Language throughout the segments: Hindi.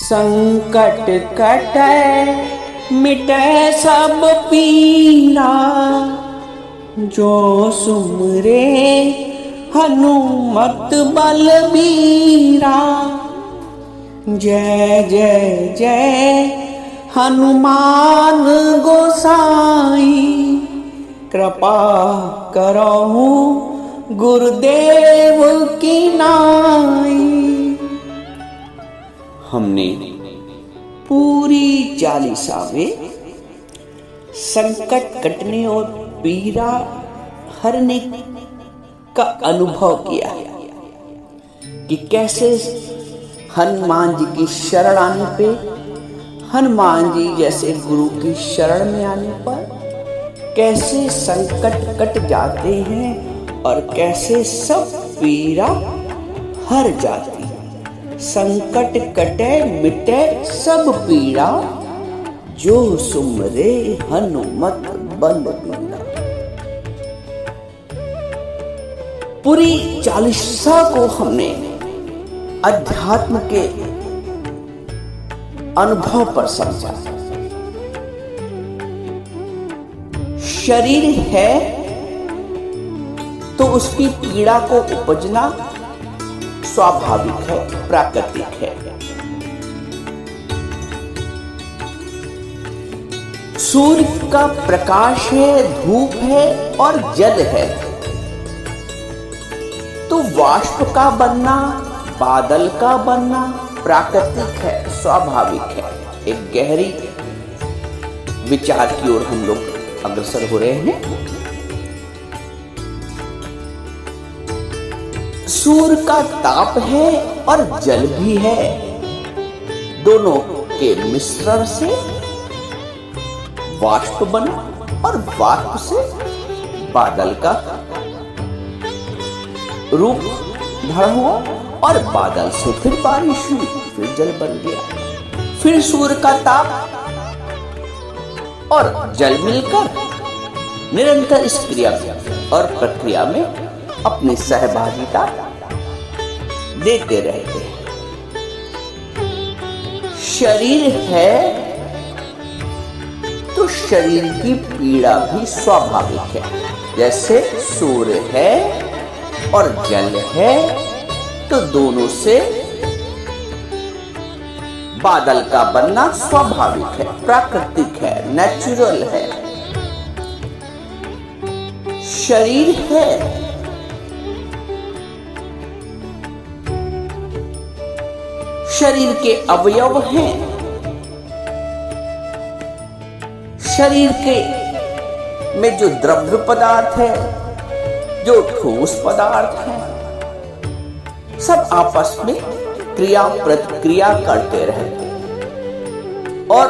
संकट कटै मिटै सब पीरा, जो सुमरे हनुमत बलबीरा। जय जय जय हनुमान गोसाई, कृपा करहु गुरुदेव की नाई। हमने पूरी चालीसा में संकट कटने और पीड़ा हरने का अनुभव किया कि कैसे हनुमान जी की शरण आने पे, हनुमान जी जैसे गुरु की शरण में आने पर कैसे संकट कट जाते हैं और कैसे सब पीड़ा हर जाती है। संकट कटे मिटे सब पीड़ा, जो सुमरे हनुमत बलबीरा। पूरी चालीसा को हमने अध्यात्म के अनुभव पर समझा। शरीर है तो उसकी पीड़ा को उपजना स्वाभाविक है, प्राकृतिक है। सूर्य का प्रकाश है, धूप है और जल है, तो वाष्प का बनना, बादल का बनना प्राकृतिक है, स्वाभाविक है। एक गहरी विचार की ओर हम लोग अग्रसर हो रहे हैं। सूर्य का ताप है और जल भी है, दोनों के मिश्रण से वाष्प बना और वाष्प से बादल का रूप धरा हुआ और बादल से फिर बारिश हुई, फिर जल बन गया। फिर सूर्य का ताप और जल मिलकर निरंतर इस क्रिया और प्रक्रिया में अपनी सहभागिता देते रहते हैं। शरीर है तो शरीर की पीड़ा भी स्वाभाविक है। जैसे सूर्य है और जल है तो दोनों से बादल का बनना स्वाभाविक है, प्राकृतिक है, नेचुरल है। शरीर है शरीर के अवयव हैं, शरीर के में जो द्रव्य पदार्थ है, जो ठोस पदार्थ है, सब आपस में क्रिया प्रतिक्रिया करते रहते हैं और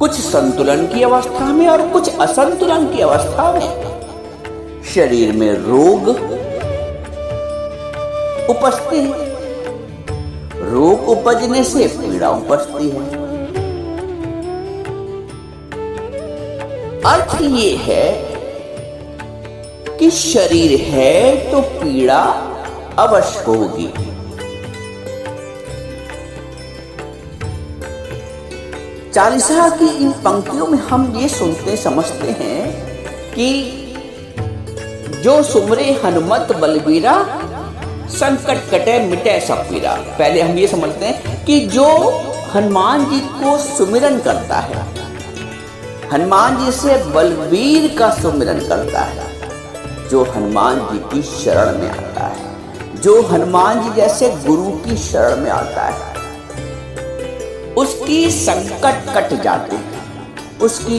कुछ संतुलन की अवस्था में और कुछ असंतुलन की अवस्था में शरीर में रोग उपजते हैं। रोग उपजने से पीड़ा उपजती है। अर्थ ये है कि शरीर है तो पीड़ा अवश्य होगी। चालीसा की इन पंक्तियों में हम ये सुनते समझते हैं कि जो सुमरे हनुमत बलबीरा, संकट कटे मिटे सब पीड़ा। पहले हम ये समझते हैं कि जो हनुमान जी को सुमिरन करता है, हनुमान जी से बलबीर का सुमिरन करता है, जो हनुमान जी की शरण में आता है, जो हनुमान जी जैसे गुरु की शरण में आता है, उसकी संकट कट जाते हैं, उसकी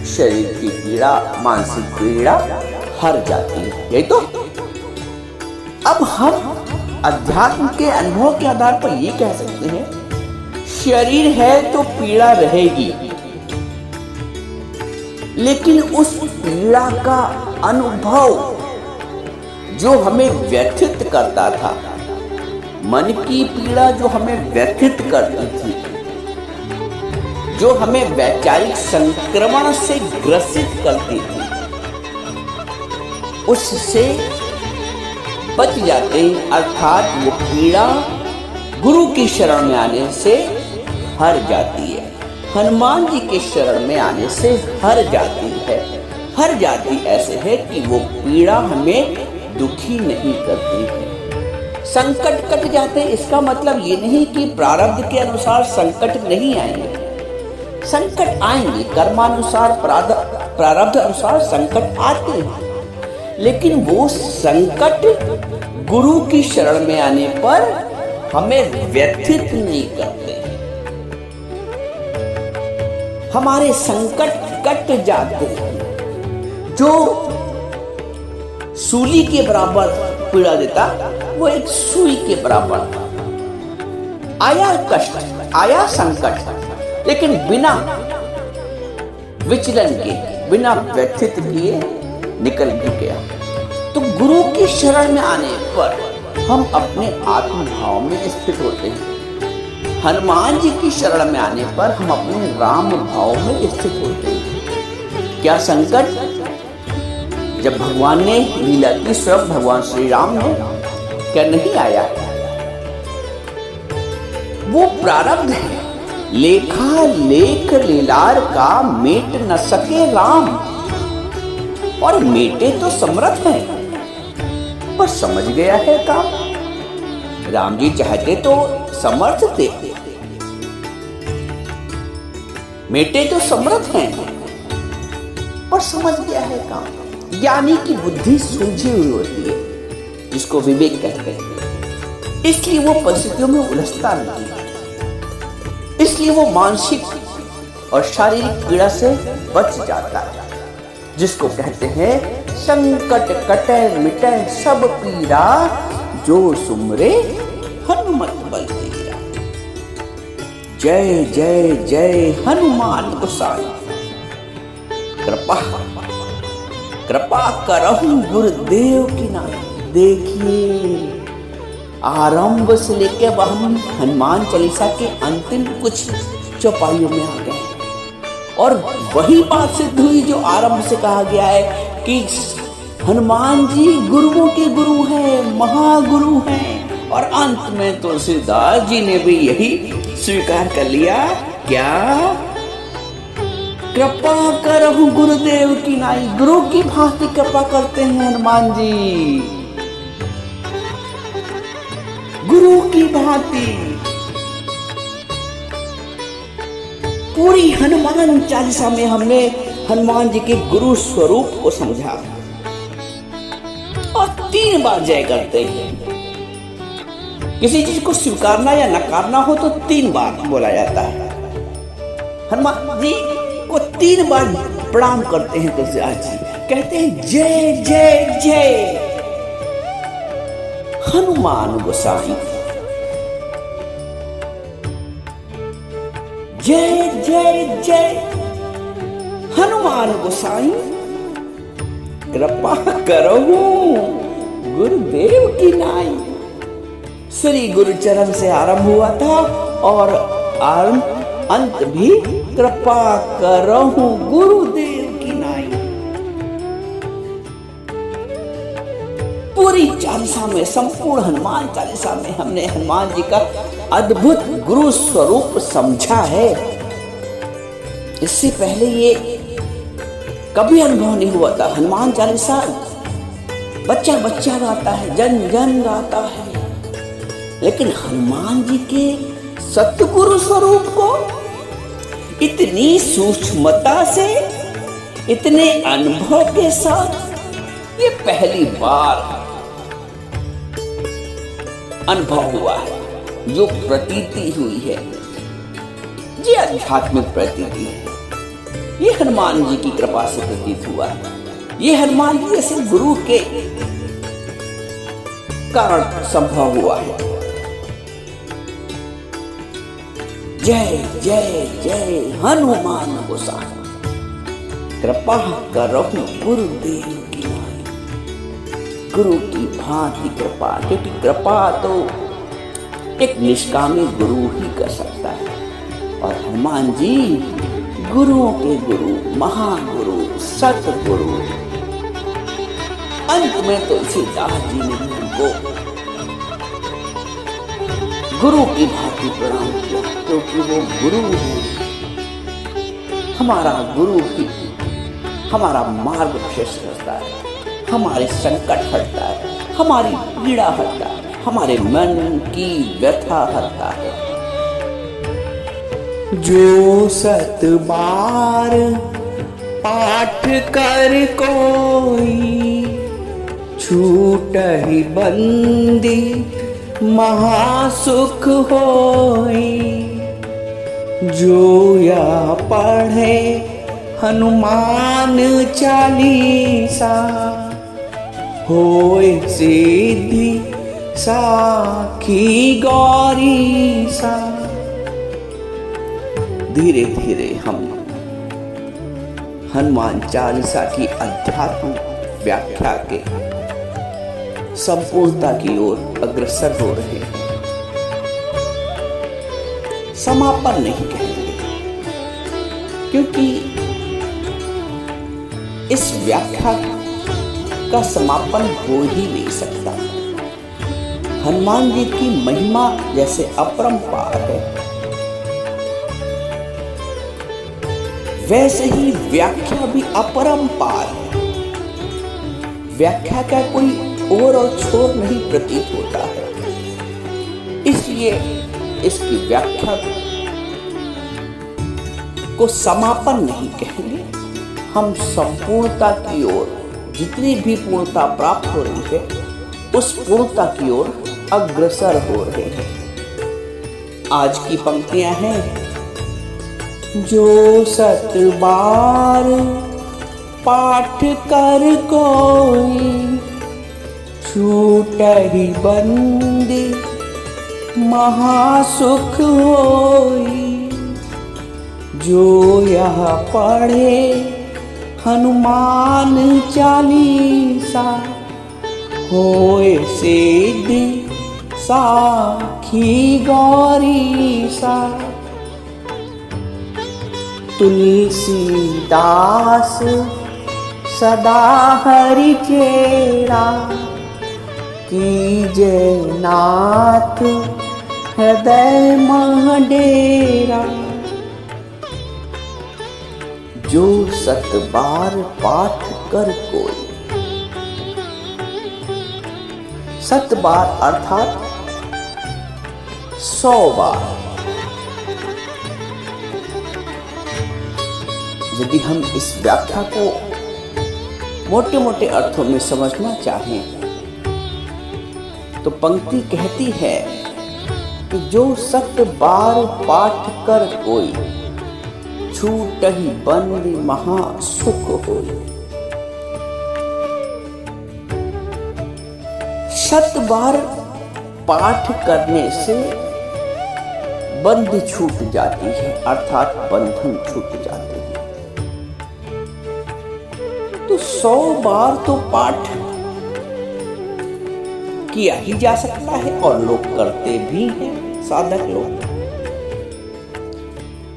शरीर की पीड़ा, मानसिक पीड़ा हर जाती है। यही तो अब हम अध्यात्म के अनुभव के आधार पर ये कह सकते हैं, शरीर है तो पीड़ा रहेगी, लेकिन उस पीड़ा का अनुभव जो हमें व्यथित करता था, मन की पीड़ा जो हमें व्यथित करती थी, जो हमें वैचारिक संक्रमण से ग्रसित करती थी, उससे बच जाते हैं। अर्थात वो पीड़ा गुरु की शरण में आने से हर जाती है, हनुमान जी के शरण में आने से हर जाती है। हर जाति ऐसे है कि वो पीड़ा हमें दुखी नहीं करती है। संकट कट जाते, इसका मतलब ये नहीं कि प्रारब्ध के अनुसार संकट नहीं आएंगे। संकट आएंगे, कर्मानुसार प्रारब्ध अनुसार संकट आते हैं, लेकिन वो संकट गुरु की शरण में आने पर हमें व्यथित नहीं करते। हमारे संकट कट जाते हैं। जो सूली के बराबर पीड़ा देता, वो एक सुई के बराबर था। आया कष्ट, आया संकट, लेकिन बिना विचलन के, बिना व्यथित किए निकल भी गया। तो गुरु की शरण में आने पर हम अपने आत्म भाव में स्थित होते हैं। हनुमान जी की शरण में आने पर हम अपने राम भाव में स्थित होते हैं। क्या संकट? जब भगवान ने लीला की, स्वयं भगवान श्री राम ने, क्या नहीं आया? वो प्रारब्ध है, लेखा लेख लीलार का मेट न सके राम। और मेटे तो समर्थ हैं, पर समझ गया है काम। राम जी चाहते तो समर्थ थे, मेटे तो समर्थ हैं, पर समझ गया है काम। यानी कि बुद्धि सूझी हुई होती है, जिसको विवेक कहते हैं। इसलिए वो परिस्थितियों में उलझता नहीं, इसलिए वो मानसिक और शारीरिक पीड़ा से बच जाता है, जिसको कहते हैं संकट कटे मिटे सब पीड़ा, जो सुमरे हनुमत बलबीरा। जय जय जय हनुमान गोसाई। कृपा करहु गुरुदेव की नाम। देखिए, आरंभ से लेकर वह हम हनुमान चालीसा के अंतिम कुछ चौपाइयों में आ गए, और वही बात सिद्ध हुई जो आरंभ से कहा गया है कि हनुमान जी गुरुओं के गुरु हैं, महागुरु हैं। और अंत में तुलसीदास जी ने भी यही स्वीकार कर लिया। क्या? कृपा करहु गुरुदेव की नाई। गुरु की भांति कृपा करते हैं हनुमान जी, गुरु की भांति। पूरी हनुमान चालीसा में हमने हनुमान जी के गुरु स्वरूप को समझा, और 3 बार जय करते हैं। किसी चीज को स्वीकारना या नकारना हो तो 3 बार बोला जाता है। हनुमान जी को 3 बार प्रणाम करते हैं तुलसीदास जी, कहते हैं जय जय जय हनुमान गोसाई, जय जय जय हनुमान गोसाई। कृपा करहु गुरुदेव की नाई। श्री गुरुचरण से आरंभ हुआ था, और अंत भी कृपा करहु गुरुदेव की नाई। पूरी चालीसा में, संपूर्ण हनुमान चालीसा में हमने हनुमान जी का अद्भुत गुरु स्वरूप समझा है। इससे पहले ये कभी अनुभव नहीं हुआ था। हनुमान चालीसा बच्चा बच्चा गाता है, जन जन गाता है, लेकिन हनुमान जी के सतगुरु स्वरूप को इतनी सूक्ष्मता से, इतने अनुभव के साथ ये पहली बार अनुभव हुआ है। जो प्रतीति हुई है, ये आध्यात्मिक प्रतीति है, ये हनुमान जी की कृपा से प्रतीत हुआ है। ये हनुमान जी जैसे गुरु के कारण संभव हुआ है। जय जय जय हनुमान गोसाई। कृपा करहु गुरुदेव की नाई। गुरु की भांति कृपा, क्योंकि कृपा तो एक निष्कामी गुरु ही कर सकता है, और हनुमान जी गुरुओं के गुरु, महागुरु, सतगुरु। अंत में तुलसीदास जी ने उनको गुरु की भांति प्रणाम किया, क्योंकि वो गुरु है। हमारा गुरु ही हमारा मार्गदर्शन करता है, हमारे संकट हटता है, हमारी पीड़ा हटता है, हमारे मन की व्यथा हटता है। जो 7 बार पाठ कर कोई, छूटहि बंदी महासुख होई। जो यह पढ़े हनुमान चालीसा, होए सिद्धि साखी गौरीसा। धीरे धीरे हम हनुमान चालीसा की अध्यात्म व्याख्या के संपूर्णता की ओर अग्रसर हो रहे हैं। समापन नहीं कहेंगे, क्योंकि इस व्याख्या का समापन हो ही नहीं सकता। हनुमान जी की महिमा जैसे अपरंपार है, वैसे ही व्याख्या भी अपरंपार है। व्याख्या का कोई ओर और छोर नहीं प्रतीत होता है, इसलिए इसकी व्याख्या को समापन नहीं कहेंगे। हम संपूर्णता की ओर, जितनी भी पूर्णता प्राप्त हो रही है, उस पूर्णता की ओर अग्रसर हो रहे हैं। आज की पंक्तियां हैं, जो 7 बार पाठ कर कोई, छूटहि बंदी महासुख होई। जो यह पढ़े हनुमान चालीसा, होए सिद्धि साखी गौरीसा। तुलसीदास सदा हरि चेरा, कीजे नाथ हृदय मह डेरा। जो 7 बार पाठ कर कोई, 7 बार अर्थात 100 बार। यदि हम इस व्याख्या को मोटे मोटे अर्थों में समझना चाहें, तो पंक्ति कहती है कि जो 7 बार पाठ कर कोई, छूटहि बंदी महासुख होई। 7 बार पाठ करने से बंदी छूट जाती है, अर्थात बंधन छूट जाते हैं। तो 100 बार तो पाठ किया ही जा सकता है, और लोग करते भी हैं, साधक लोग।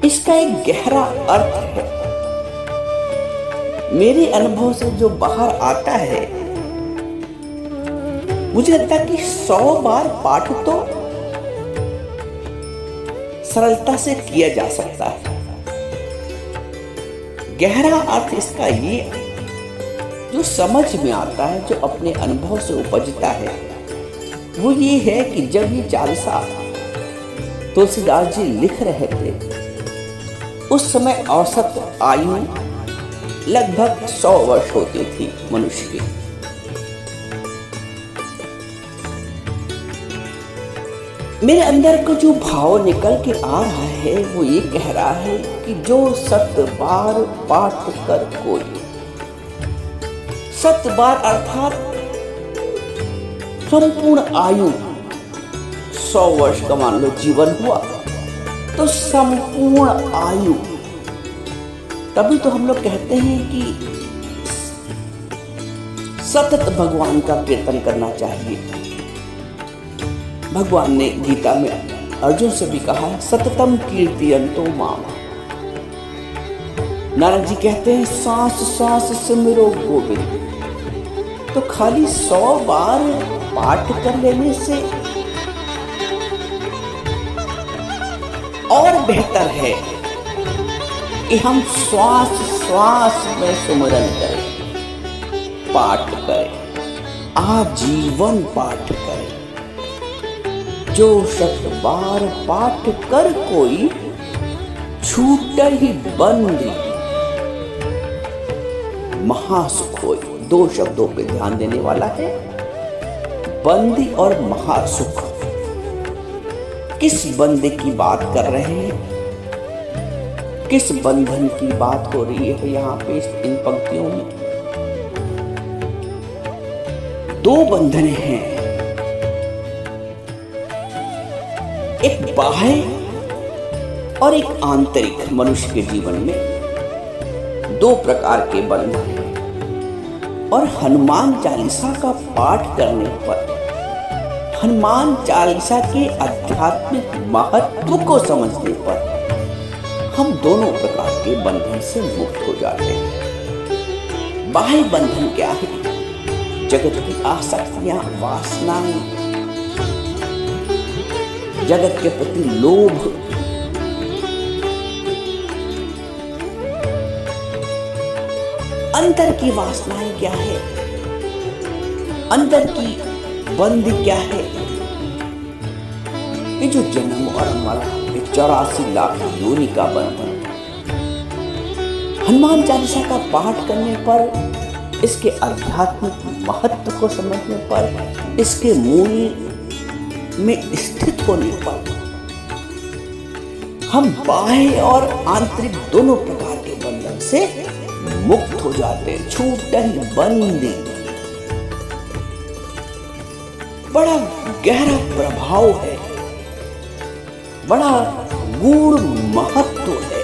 इसका एक गहरा अर्थ है, मेरे अनुभव से जो बाहर आता है। मुझे लगता है कि 100 बार पाठ तो सरलता से किया जा सकता है। गहरा अर्थ इसका ये जो समझ में आता है, जो अपने अनुभव से उपजता है, वो ये है कि जब ये चालीसा तुलसीदास जी लिख रहे थे, उस समय औसत आयु लगभग 100 वर्ष होती थी मनुष्य की। मेरे अंदर का जो भाव निकल के आ रहा है, वो ये कह रहा है कि जो 7 बार पाठ कर कोई, 7 बार अर्थात संपूर्ण आयु 100 वर्ष का मान लो जीवन हुआ, तो संपूर्ण आयु, तभी तो हम लोग कहते हैं कि सतत भगवान का कीर्तन करना चाहिए। भगवान ने गीता में अर्जुन से भी कहा है, सततम कीर्तयन्तो माम। नारद जी कहते हैं, सांस सांस सिमरो गोविंद। तो खाली 100 बार पाठ कर लेने से और बेहतर है कि हम श्वास श्वास में सुमिरन करें, पाठ करें, आजीवन पाठ करें। जो शब्द बार पाठ कर कोई छूट ही बंदी महासुख होई। दो शब्दों पे ध्यान देने वाला है, बंदी और महासुख। किस बंदे की बात कर रहे हैं, किस बंधन की बात हो रही है यहाँ पे इन पंक्तियों में? दो बंधन हैं, एक बाह्य और एक आंतरिक। मनुष्य के जीवन में दो प्रकार के बंधन हैं और हनुमान चालीसा का पाठ करने पर, हनुमान चालीसा के आध्यात्मिक महत्व को समझने पर हम दोनों प्रकार के बंधन से मुक्त हो जाते हैं। बाह्य बंधन क्या है? जगत की आसक्तियां, वासनाएं, जगत के प्रति लोभ, अंतर की वासनाएं क्या है? अंतर की बंदी क्या है? ये जो जन्म और मरण, 84 लाख योनि का बंधन। हनुमान चालीसा का पाठ करने पर, इसके आध्यात्मिक महत्व को समझने पर, इसके मूल में स्थित होने पर हम बाह्य और आंतरिक दोनों प्रकार के बंधन से मुक्त हो जाते हैं। छूटन बंदी बड़ा गहरा प्रभाव है, बड़ा गूढ़ महत्व है।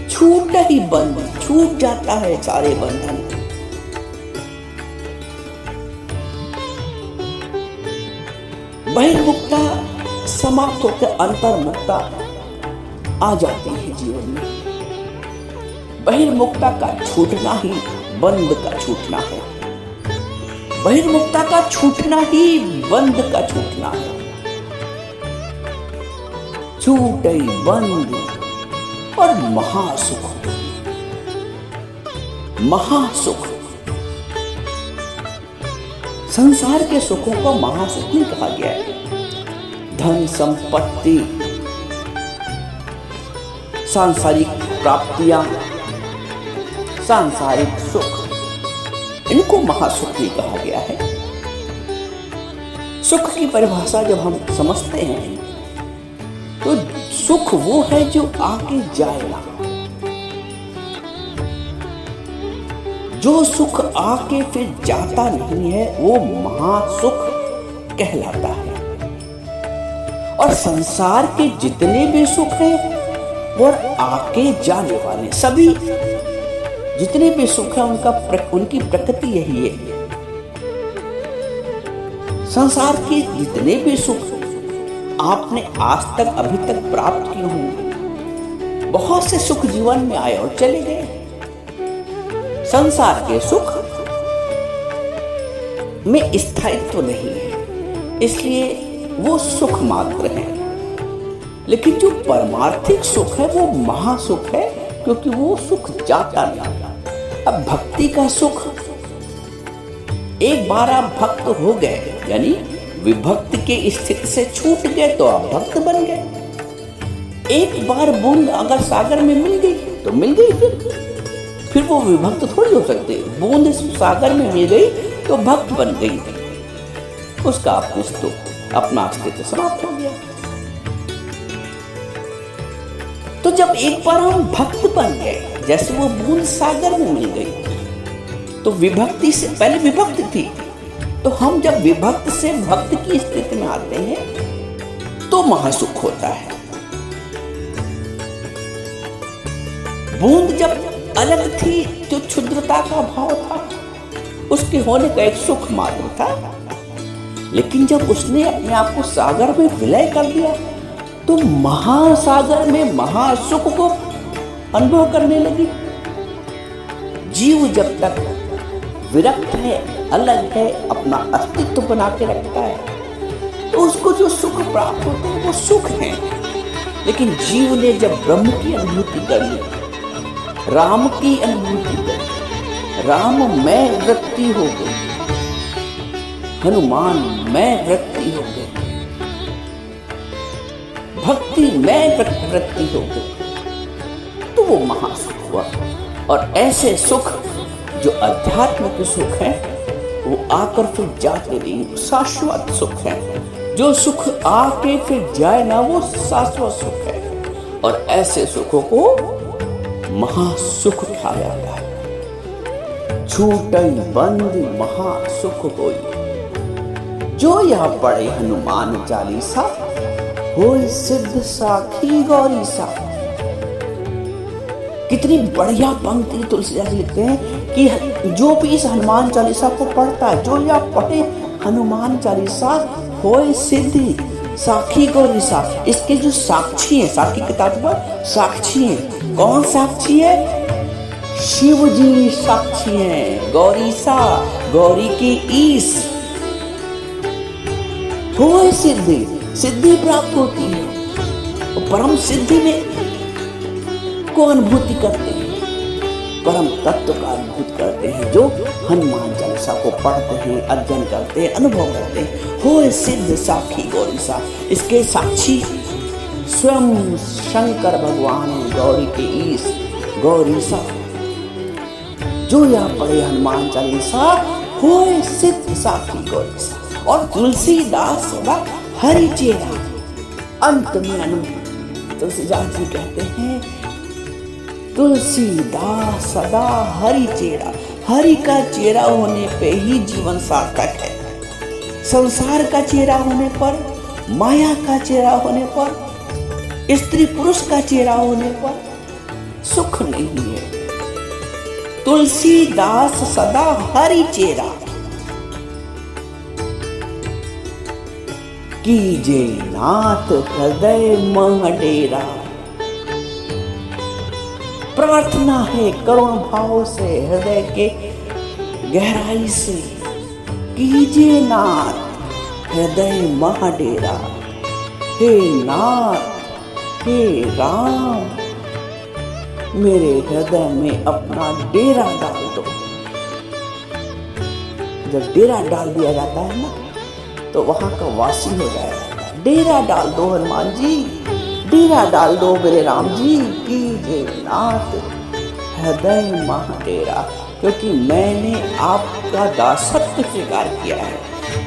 छूट ही बंद, छूट जाता है सारे बंधन। बहिर्मुक्ता समाप्त होकर अंतर्मुक्ता आ जाती है जीवन में। बहिर्मुक्ता का छूटना ही बंद का छूटना है। बहिर्मुक्ता का छूटना ही बंद का छूटना है। छूट ही बंद और महासुख। महासुख, संसार के सुखों को महासुख नहीं कहा गया है। धन संपत्ति, सांसारिक प्राप्तियां, सांसारिक सुख, इनको महासुख नहीं कहा गया है। सुख की परिभाषा जब हम समझते हैं तो सुख वो है जो आके जाएगा। जो सुख आके फिर जाता नहीं है वो महासुख कहलाता है। और संसार के जितने भी सुख हैं वो आके जाने वाले, सभी जितने भी सुख हैं उनकी प्रकृति यही है। संसार के जितने भी सुख आपने आज तक अभी तक प्राप्त किए होंगे, बहुत से सुख जीवन में आए और चले गए। संसार के सुख में स्थायित्व नहीं है, इसलिए वो सुख मात्र है। लेकिन जो परमार्थिक सुख है वो महासुख है, क्योंकि वो सुख जाता नहीं। अब भक्ति का सुख, एक बार आप भक्त हो गए यानी विभक्त के स्थिति से छूट गए तो आप भक्त बन गए। एक बार बूंद अगर सागर में मिल गई तो मिल गई, फिर वो विभक्त थोड़ी हो सकते। बूंद सागर में मिल गई तो भक्त बन गई, उसका अपना अस्तित्व समाप्त हो गया। तो जब एक बार हम भक्त बन गए, जैसे वो बूंद सागर में मिल गई, तो विभक्ति से पहले विभक्त थी, तो हम जब विभक्त से भक्त की स्थिति में आते हैं तो महासुख होता है। बूंद जब अलग थी जो क्षुद्रता का भाव था, उसके होने का एक सुख मात्र था। लेकिन जब उसने अपने आप को सागर में विलय कर दिया तो महासागर में महासुख को अनुभव करने लगी। जीव जब तक विरक्त है, अलग है, अपना अस्तित्व बना के रखता है, तो उसको जो सुख प्राप्त होते हैं वो सुख हैं, लेकिन जीव ने जब ब्रह्म की अनुभूति कर ली, राम की अनुभूति कर ली, राम में वृत्ति हो गई, हनुमान में वृत्ति हो गई, भक्ति में वृत्ति हो गई, तो वो महासुख हुआ। और ऐसे सुख जो अध्यात्मिक सुख है वो आकर फिर जाते नहीं, शाश्वत सुख है। जो सुख आके फिर जाए ना वो शाश्वत सुख है। और ऐसे सुखों को महासुख कहा जाता है। छूटई बंद महासुख होई, जो यह पढ़े हनुमान चालीसा, होय सिद्ध साखी गौरी सा। कितनी बढ़िया पंक्ति तुलसीदास जी लिखते हैं कि जो भी इस हनुमान चालीसा को पढ़ता है, जो यह पढ़े हनुमान चालीसा, होय सिद्धि साखी गौरी सा। इसके जो साक्षी है, साखी किताब पर साक्षी है। कौन साक्षी है? शिव जी साक्षी है। गौरी सा, गौरी की ईश। होय सिद्धि, सिद्धि प्राप्त होती है। और परम सिद्धि में को अनुभूति करते हैं, परम तत्व का अनुभूति करते हैं, जो हनुमान चालीसा को पढ़ते हैं, अध्ययन करते हैं, अनुभव करते हैं। होय सिद्ध साखी गौरी सा। इसके साक्षी स्वयं शंकर भगवान है, गौरी के ईश गौरी सा। जो यह पढ़े हनुमान चालीसा, होय सिद्ध साखी गौरी सा। और तुलसीदास सदा हरि चेरा। अंत में अनुभव तुलसीदास जी कहते हैं, तुलसीदास सदा हरि चेरा। हरि का चेहरा होने पे ही जीवन सार्थक है। संसार का चेहरा होने पर, माया का चेहरा होने पर, स्त्री पुरुष का चेहरा होने पर सुख नहीं है। तुलसीदास सदा हरि चेरा। कीजे नाथ हृदय मह डेरा। प्रार्थना है करुण भाव से, हृदय के गहराई से। कीजिए नाथ हृदय मह डेरा। हे नाथ, हे राम, मेरे हृदय में अपना डेरा डाल दो। जब डेरा डाल दिया जाता है ना, तो वहां का वासी हो जाएगा। डेरा डाल दो हनुमान जी, डेरा डाल दो मेरे राम जी। कीजिए नाथ हृदय मह डेरा। क्योंकि मैंने आपका दासत्व स्वीकार किया है।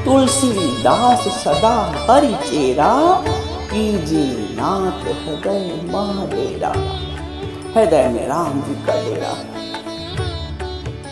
तुलसीदास सदा हरि चेरा। कीजिए नाथ हृदय मह डेरा। हृदय में राम जी का डेरा।